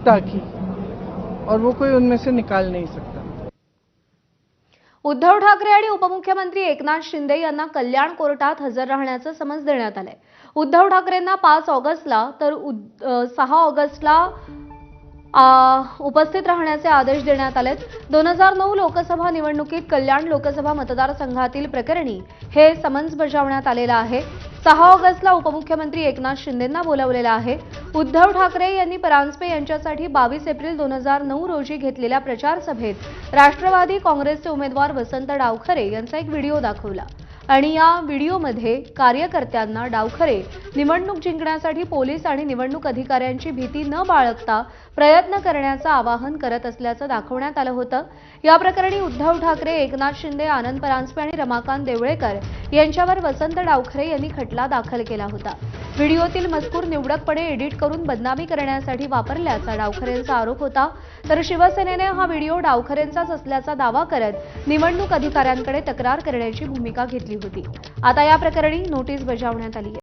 ताकि और वो कोई उनमें से निकाल नहीं सकता। उद्धव ठाकरे आणि उपमुख्यमंत्री एकनाथ शिंदे यांना कल्याण कोर्टात हजर राहण्याचं समन्स देण्यात आलंय। उद्धव ठाकरेंना 5 ऑगस्टला तर 6 ऑगस्टला उपस्थित राहण्याचे आदेश देण्यात आलेत। 2009 लोकसभा निवडणुकीत कल्याण लोकसभा मतदारसंघातील प्रकरणी हे समन्स बजावण्यात आलेलं आहे। 6 ऑगस्टला उपमुख्यमंत्री एकनाथ शिंदेंना बोलावलेलं आहे। उद्धव ठाकरे यांनी परांजपे यांच्यासाठी 22 एप्रिल 2009 रोजी घेतलेल्या प्रचार सभेत राष्ट्रवादी काँग्रेसचे उमेदवार वसंत डावखरे यांचा एक व्हिडिओ दाखवला आणि या व्हिडिओमध्ये कार्यकर्त्यांना डावखरे निवडणूक जिंकण्यासाठी पोलीस आणि निवडणूक अधिकाऱ्यांची भीती न बाळगता प्रयत्न करण्याचं आवाहन करत असल्याचं दाखवण्यात आलं होतं। या प्रकरणी उद्धव ठाकरे, एकनाथ शिंदे, आनंद परांजपे आणि रमाकांत देवळेकर यांच्यावर वसंत डावखरे यांनी खटला दाखल केला होता। व्हिडिओतील मजकूर निवडकपणे एडिट करून बदनामी करण्यासाठी वापरल्याचा डावखरेंचा आरोप होता। तर शिवसेनेने हा व्हिडिओ डावखरेंचाच असल्याचा दावा करत निवडणूक अधिकाऱ्यांकडे तक्रार करण्याची भूमिका घेतली होती। आता या प्रकरणी नोटीस बजावण्यात आली आहे।